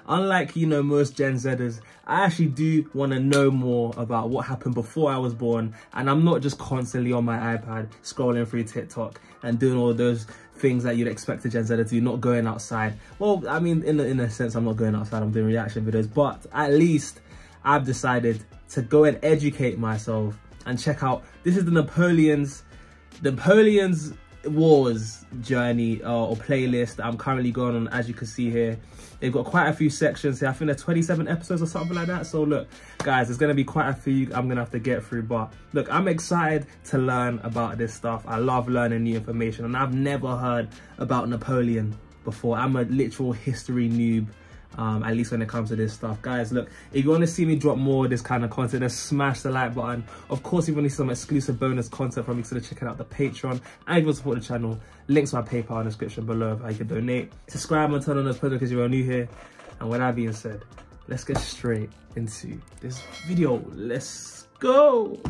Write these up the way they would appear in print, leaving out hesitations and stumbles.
unlike, you know, most Gen Zers, I actually do want to know more about what happened before I was born. And I'm not just constantly on my iPad scrolling through TikTok and doing all those things that you'd expect a Gen Zer to do, not going outside. Well, I mean, in a sense, I'm not going outside, I'm doing reaction videos, but at least I've decided to go and educate myself and check out, this is the Napoleon's Wars journey or playlist that I'm currently going on. As you can see here, they've got quite a few sections here. I think they're 27 episodes or something like that. So look, guys, there's gonna be quite a few I'm gonna have to get through, but look, I'm excited to learn about this stuff. I love learning new information, and I've never heard about Napoleon before. I'm a literal history noob, at least when it comes to this stuff. Guys, look, if you want to see me drop more of this kind of content, then smash the like button. Of course, if you want to see some exclusive bonus content from me, consider checking out the Patreon. And if you want to support the channel, links to my PayPal in the description below of how you can donate. Subscribe and turn on those posts because you're new here. And with that being said, let's get straight into this video. Let's go.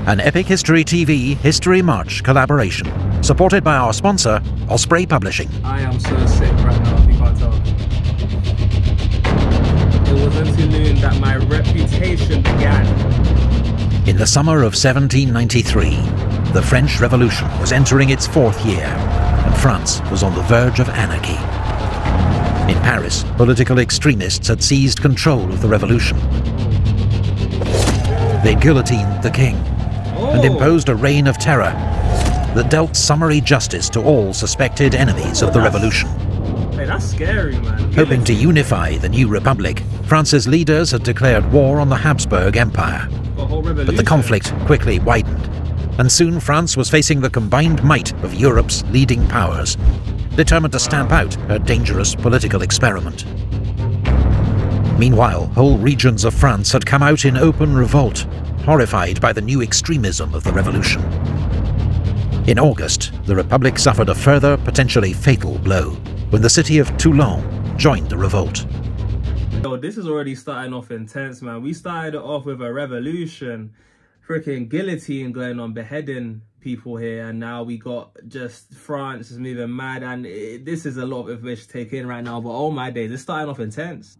An Epic History TV History March collaboration, supported by our sponsor, Osprey Publishing. I am so sick right now, if you can't tell. It was until noon that my reputation began. In the summer of 1793, the French Revolution was entering its 4th year, and France was on the verge of anarchy. In Paris, political extremists had seized control of the revolution. They guillotined the king and imposed a reign of terror that dealt summary justice to all suspected enemies of the revolution. Hey, that's scary, man. Hoping to unify the new republic, France's leaders had declared war on the Habsburg Empire. But the conflict quickly widened, and soon France was facing the combined might of Europe's leading powers, determined to stamp out her dangerous political experiment. Meanwhile, whole regions of France had come out in open revolt, horrified by the new extremism of the revolution. In August, the Republic suffered a further, potentially fatal blow, when the city of Toulon joined the revolt. Yo, this is already starting off intense, man. We started it off with a revolution, freaking guillotine going on, beheading people here, and now we got just France is moving mad, and this is a lot of information to take in right now, but oh my days, it's starting off intense.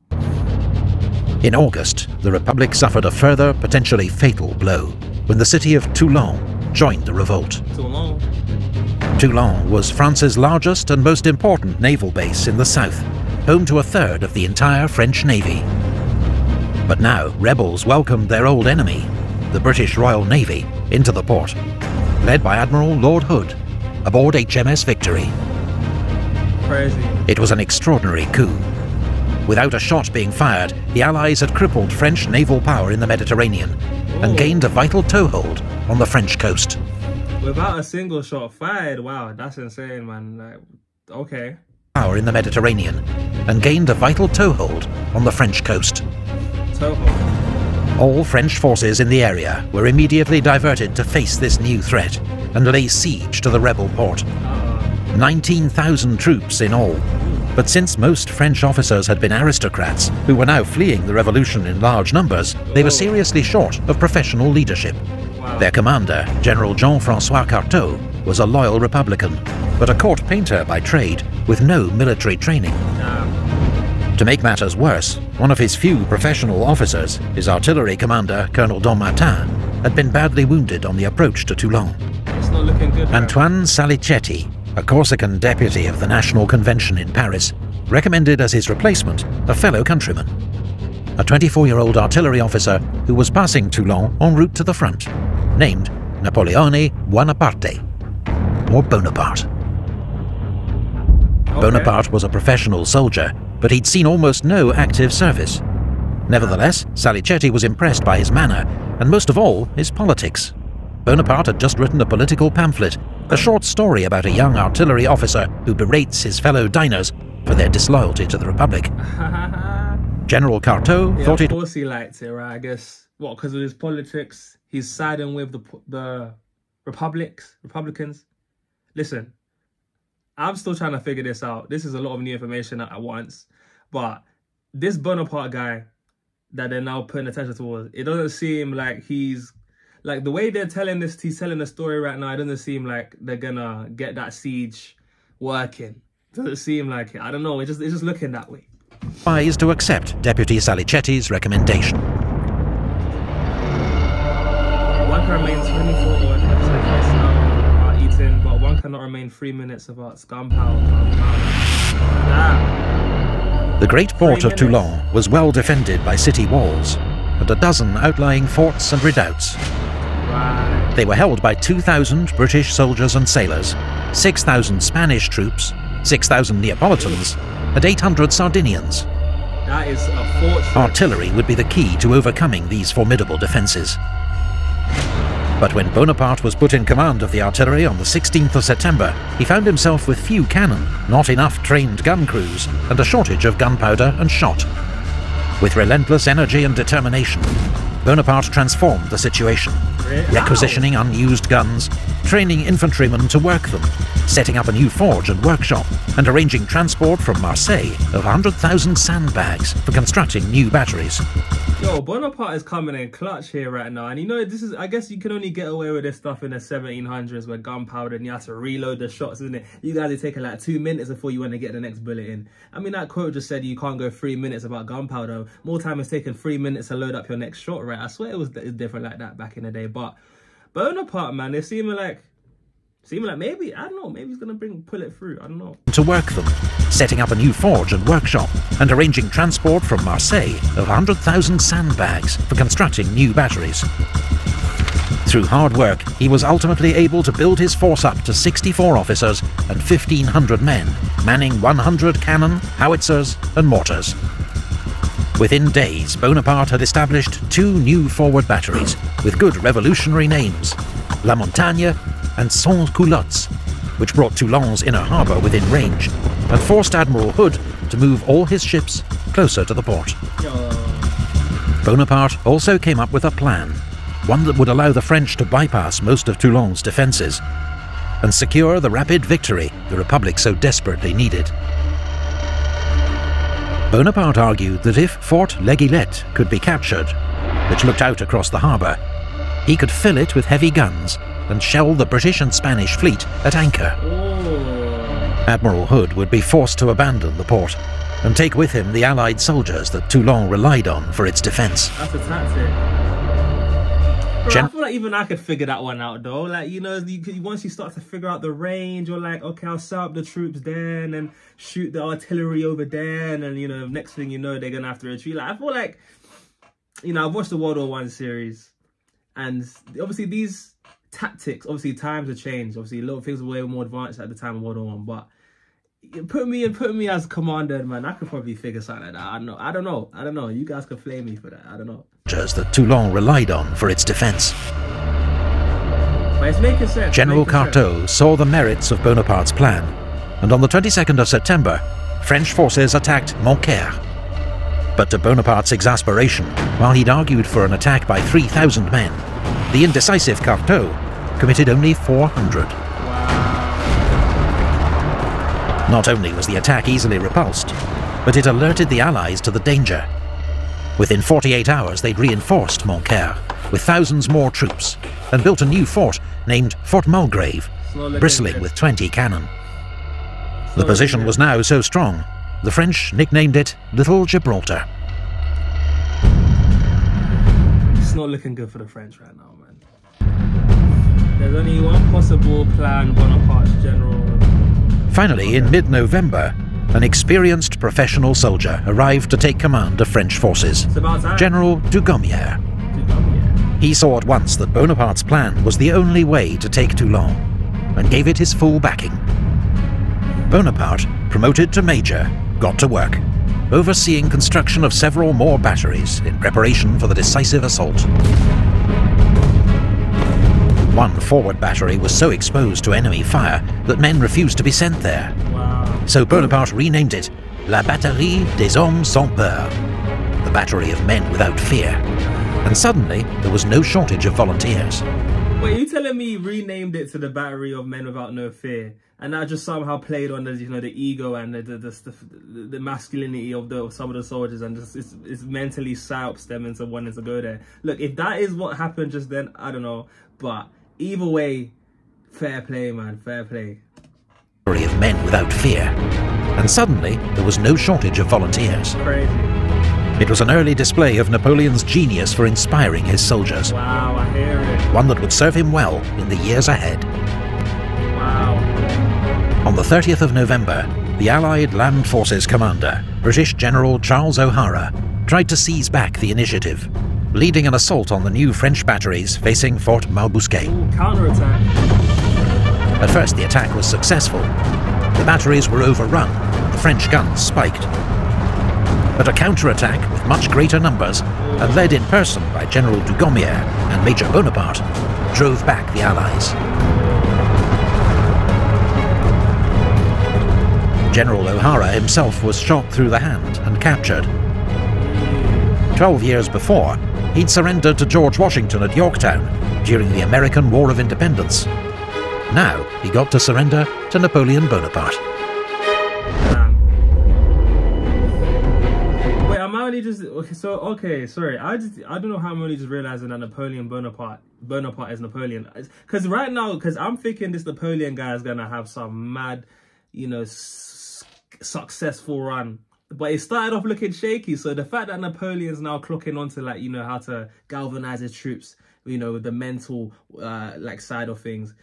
In August, the Republic suffered a further, potentially fatal blow, when the city of Toulon joined the revolt. Toulon was France's largest and most important naval base in the south, home to a third of the entire French Navy. But now, rebels welcomed their old enemy, the British Royal Navy, into the port, led by Admiral Lord Hood, aboard HMS Victory. Crazy. It was an extraordinary coup. Without a shot being fired, the Allies had crippled French naval power in the Mediterranean and gained a vital toehold on the French coast. Without a single shot fired? Wow, that's insane, man. Like, okay. Power in the Mediterranean and gained a vital toehold on the French coast. Toehold. All French forces in the area were immediately diverted to face this new threat and lay siege to the rebel port. 19,000 troops in all. But since most French officers had been aristocrats who were now fleeing the revolution in large numbers, they were seriously short of professional leadership. Wow. Their commander, General Jean-François Carteau, was a loyal Republican, but a court painter by trade with no military training. To make matters worse, one of his few professional officers, his artillery commander, Colonel Don Martin, had been badly wounded on the approach to Toulon. It's not looking good. Antoine Salicetti, a Corsican deputy of the National Convention in Paris, recommended as his replacement a fellow countryman, a 24-year-old artillery officer who was passing Toulon en route to the front, named Napoleone Buonaparte, or Bonaparte. Okay. Bonaparte was a professional soldier, but he'd seen almost no active service. Nevertheless, Salicetti was impressed by his manner, and most of all, his politics. Bonaparte had just written a political pamphlet, a short story about a young artillery officer who berates his fellow diners for their disloyalty to the Republic. General Carteau thought it... Of course he liked it, right? I guess, what, because of his politics, he's siding with the Republicans? Listen, I'm still trying to figure this out. This is a lot of new information at once. But this Bonaparte guy that they're now putting attention towards, it doesn't seem like he's... Like, the way they're telling this, he's telling the story right now, it doesn't seem like they're gonna get that siege working. Doesn't seem like it. I don't know. It's just looking that way. Advised to accept Deputy Salicetti's recommendation. One can remain 24 or 26 without eating, but one cannot remain 3 minutes without gunpowder. The great port of Toulon was well defended by city walls and a dozen outlying forts and redoubts. Right. They were held by 2,000 British soldiers and sailors, 6,000 Spanish troops, 6,000 Neapolitans, and 800 Sardinians. That is a fortress. Artillery would be the key to overcoming these formidable defences. But when Bonaparte was put in command of the artillery on the 16th of September, he found himself with few cannon, not enough trained gun crews, and a shortage of gunpowder and shot. With relentless energy and determination, Bonaparte transformed the situation, requisitioning unused guns, training infantrymen to work them, setting up a new forge and workshop, and arranging transport from Marseille of 100,000 sandbags for constructing new batteries. Yo, Bonaparte is coming in clutch here right now, and you know, this is, I guess you can only get away with this stuff in the 1700s where gunpowder and you have to reload the shots, isn't it? You guys are taking like 2 minutes before you want to get the next bullet in. I mean, that quote just said you can't go 3 minutes about gunpowder. More time it's taken 3 minutes to load up your next shot, right? I swear it was different like that back in the day, but Bonaparte, man, they seem like maybe, I don't know, maybe he's gonna pull it through, I don't know. To work them, setting up a new forge and workshop, and arranging transport from Marseille of 100,000 sandbags for constructing new batteries. Through hard work, he was ultimately able to build his force up to 64 officers and 1,500 men, manning 100 cannon, howitzers and mortars. Within days, Bonaparte had established 2 new forward batteries with good revolutionary names, La Montagne and Sans Culottes, which brought Toulon's inner harbour within range and forced Admiral Hood to move all his ships closer to the port. Bonaparte also came up with a plan, one that would allow the French to bypass most of Toulon's defences and secure the rapid victory the Republic so desperately needed. Bonaparte argued that if Fort L'Aiguillette could be captured, which looked out across the harbour, he could fill it with heavy guns and shell the British and Spanish fleet at anchor. Admiral Hood would be forced to abandon the port and take with him the Allied soldiers that Toulon relied on for its defence. That's a tactic. Bro, I feel like even I could figure that one out though. Like, you know, once you start to figure out the range, you're like, okay, I'll set up the troops there and then shoot the artillery over there, and then, you know, next thing you know, they're gonna have to retreat. Like, I feel like, you know, I've watched the World War I series, and obviously these tactics, obviously times have changed. Obviously, a lot of things were way more advanced at the time of World War I, but put me as commander, man, I could probably figure something like that. I don't know. You guys can flame me for that. I don't know. That Toulon relied on for its defence. But it's making sense. General Carteau saw the merits of Bonaparte's plan, and on the 22nd of September, French forces attacked Montcaire. But to Bonaparte's exasperation, while he'd argued for an attack by 3,000 men, the indecisive Carteau committed only 400. Not only was the attack easily repulsed, but it alerted the Allies to the danger. Within 48 hours they'd reinforced Montcaire with thousands more troops and built a new fort named Fort Mulgrave, bristling with 20 cannon. The position was now so strong, the French nicknamed it Little Gibraltar. It's not looking good for the French right now, man. There's only one possible plan Bonaparte's general. Finally, in mid-November, an experienced professional soldier arrived to take command of French forces, General Dugommier. He saw at once that Bonaparte's plan was the only way to take Toulon, and gave it his full backing. Bonaparte, promoted to major, got to work, overseeing construction of several more batteries in preparation for the decisive assault. One forward battery was so exposed to enemy fire that men refused to be sent there. So Bonaparte renamed it La Batterie des Hommes Sans Peur, the battery of men without fear. And suddenly, there was no shortage of volunteers. Wait, you telling me he renamed it to the Battery of Men Without No Fear, and that just somehow played on the, you know, the ego and the masculinity of some of the soldiers, and just it's mentally psyops them into wanting to go there? Look, if that is what happened just then, I don't know, but either way, fair play, man, fair play. of men without fear. And suddenly, there was no shortage of volunteers. Crazy. It was an early display of Napoleon's genius for inspiring his soldiers. Wow, I hear it. One that would serve him well in the years ahead. Wow. On the 30th of November, the Allied Land Forces commander, British General Charles O'Hara, tried to seize back the initiative, leading an assault on the new French batteries facing Fort Malbousquet. Counterattack. At first, the attack was successful. The batteries were overrun, the French guns spiked. But a counterattack with much greater numbers, and led in person by General Dugommier and Major Bonaparte, drove back the Allies. General O'Hara himself was shot through the hand and captured. 12 years before, he'd surrendered to George Washington at Yorktown during the American War of Independence. Now he got to surrender to Napoleon Bonaparte. Wait, am I only just sorry. I don't know how I'm only just realizing that Napoleon Bonaparte is Napoleon. Because right now, because I'm thinking this Napoleon guy is gonna have some mad, you know, successful run. But it started off looking shaky, so the fact that Napoleon's now clocking onto, like, you know, how to galvanize his troops, you know, with the mental like side of things,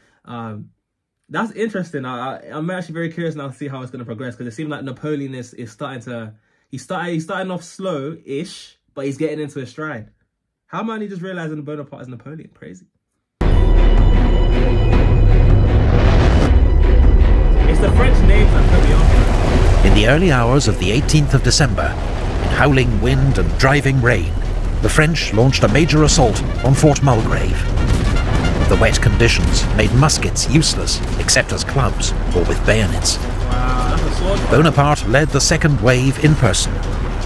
that's interesting. I'm actually very curious now to see how it's going to progress, because it seems like Napoleon is starting to, he's starting off slow-ish, but he's getting into a stride. How am I only just realizing Bonaparte is Napoleon? Crazy. It's the French names that put me off. In the early hours of the 18th of December, in howling wind and driving rain, the French launched a major assault on Fort Mulgrave. The wet conditions made muskets useless, except as clubs or with bayonets. Wow, that's a sword fight. Bonaparte led the second wave in person.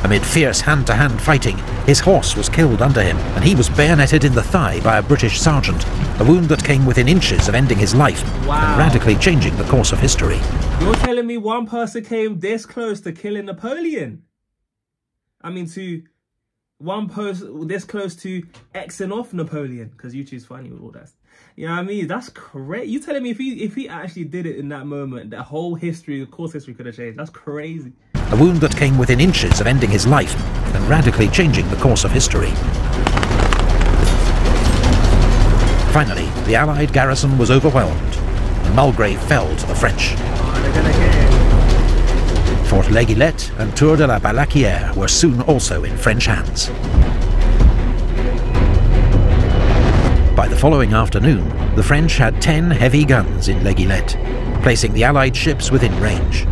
Amid fierce hand-to-hand fighting, his horse was killed under him, and he was bayoneted in the thigh by a British sergeant, a wound that came within inches of ending his life, and radically changing the course of history. You're telling me one person came this close to killing Napoleon? I mean, to one person this close to Xing off Napoleon, because YouTube's funny with all that. You know what I mean? That's crazy. You telling me if he actually did it in that moment, the whole history, the course history could have changed? That's crazy. A wound that came within inches of ending his life, and radically changing the course of history. Finally, the Allied garrison was overwhelmed, and Mulgrave fell to the French. Oh, they're gonna get it. Fort L'Aiguillette and Tour de la Balaquière were soon also in French hands. By the following afternoon, the French had 10 heavy guns in L'Aiguillette, placing the Allied ships within range.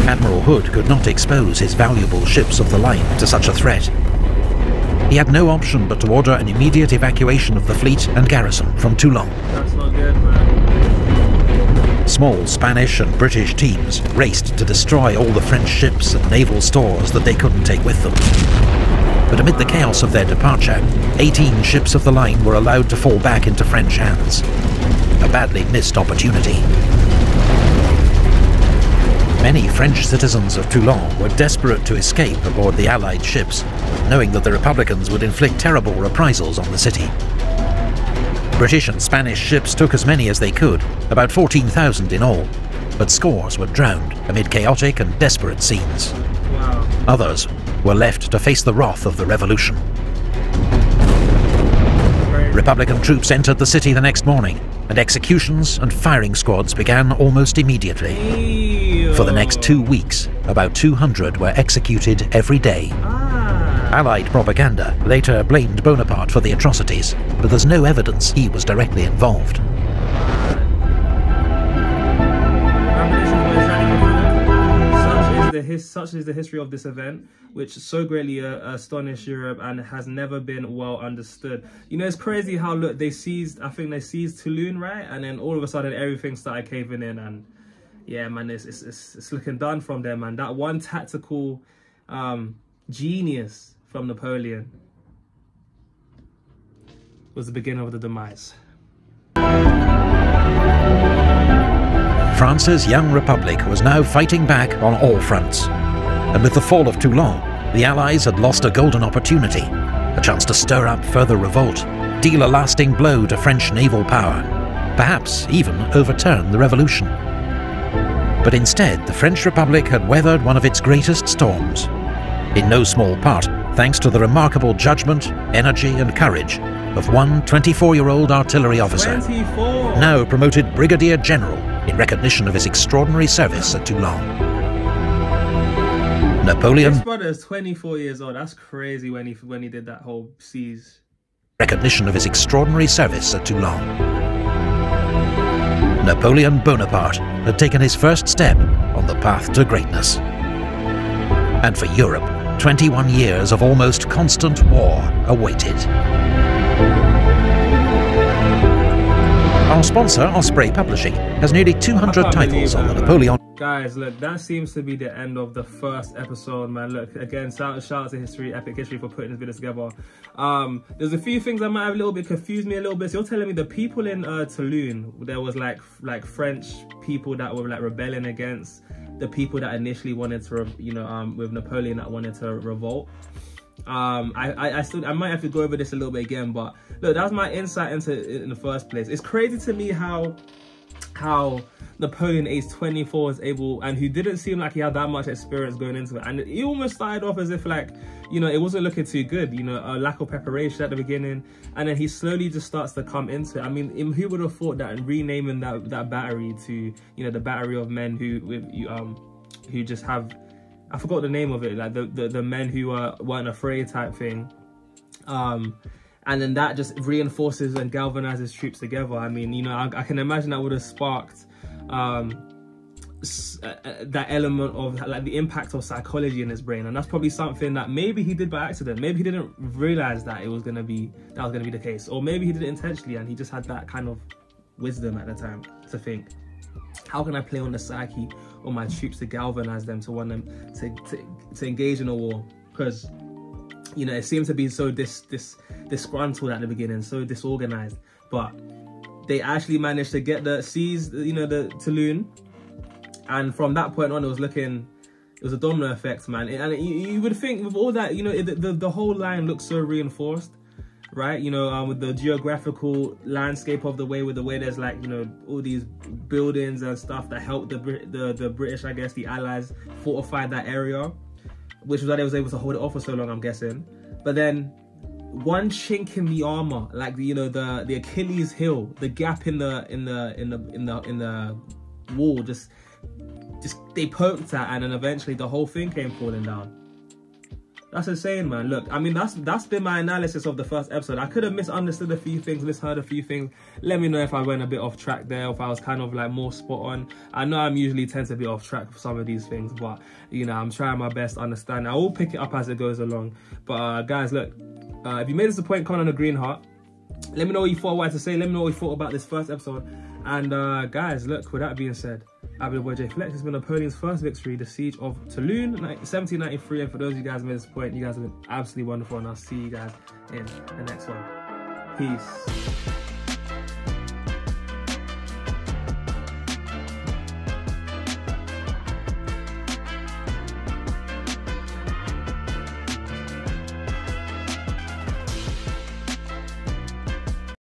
Admiral Hood could not expose his valuable ships of the line to such a threat. He had no option but to order an immediate evacuation of the fleet and garrison from Toulon. That's not good, man. Small Spanish and British teams raced to destroy all the French ships and naval stores that they couldn't take with them. But amid the chaos of their departure, 18 ships of the line were allowed to fall back into French hands. A badly missed opportunity. Many French citizens of Toulon were desperate to escape aboard the Allied ships, knowing that the Republicans would inflict terrible reprisals on the city. British and Spanish ships took as many as they could, about 14,000 in all, but scores were drowned amid chaotic and desperate scenes. Wow. Others were left to face the wrath of the revolution. Republican troops entered the city the next morning, and executions and firing squads began almost immediately. For the next 2 weeks, about 200 were executed every day. Allied propaganda later blamed Bonaparte for the atrocities, but there's no evidence he was directly involved. Such is the history of this event, which so greatly astonished Europe and has never been well understood. You know, it's crazy how, look, I think they seized Toulon, right? And then all of a sudden everything started caving in, and yeah, man, it's looking done from there, man. That one tactical genius from Napoleon was the beginning of the demise. France's young republic was now fighting back on all fronts. And with the fall of Toulon, the Allies had lost a golden opportunity, a chance to stir up further revolt, deal a lasting blow to French naval power, perhaps even overturn the revolution. But instead, the French Republic had weathered one of its greatest storms, in no small part thanks to the remarkable judgment, energy and courage of one 24-year-old artillery officer, 24. now promoted Brigadier General in recognition of his extraordinary service at Toulon. Napoleon... His brother is 24 years old. That's crazy when he did that whole siege. Recognition of his extraordinary service at Toulon. Napoleon Bonaparte had taken his first step on the path to greatness. And for Europe, 21 years of almost constant war awaited. Our sponsor, Osprey Publishing, has nearly 200 titles on the Napoleon. Guys, look, that seems to be the end of the first episode, man. Look, again, shout out to Epic History for putting this video together. There's a few things that might have a little bit confused me a little bit. So you're telling me the people in Toulon, there was like French people that were like rebelling against the people that initially wanted to, with Napoleon that wanted to revolt. I might have to go over this a little bit again, but look, that was my insight into it in the first place. It's crazy to me how Napoleon, age 24, was able, and who didn't seem like he had that much experience going into it, and he almost started off as if like, it wasn't looking too good, a lack of preparation at the beginning, and then he slowly just starts to come into it. I mean, who would have thought that renaming that battery to, the battery of men who just have, I forgot the name of it, like the men who weren't afraid type thing, and then that just reinforces and galvanizes troops together. I mean, I can imagine that would have sparked that element of like the impact of psychology in his brain, and that's probably something that maybe he did by accident. Maybe he didn't realize that it was gonna be the case, or maybe he did it intentionally and he just had that kind of wisdom at the time to think, how can I play on the psyche of my troops to galvanize them, to want them to engage in a war? Because it seems to be so disgruntled at the beginning, so disorganized, but they actually managed to get seize the Toulon, and from that point on, it was a domino effect, man. And you would think with all that, the whole line looks so reinforced, right? With the geographical landscape of the way there's like, all these buildings and stuff that helped the British, I guess, the Allies fortify that area, which was why they was able to hold it off for so long, I'm guessing. But then one chink in the armor, like the Achilles heel, the gap in the wall, just they poked at, and then eventually the whole thing came falling down. That's insane, man. Look, I mean, that's been my analysis of the first episode. I could have misunderstood a few things, misheard a few things. Let me know if I went a bit off track there, if I was kind of like more spot on. I know I'm usually tend to be off track for some of these things, but I'm trying my best to understand. I will pick it up as it goes along. But guys, look, if you made this a point, comment on a green heart. Let me know what you thought, what I had to say. Let me know what you thought about this first episode. And guys, look, with that being said, I've been your boy JayFlex. It's been Napoleon's first victory, the siege of Toulon, 1793. And for those of you guys who made this point, you guys have been absolutely wonderful, and I'll see you guys in the next one. Peace.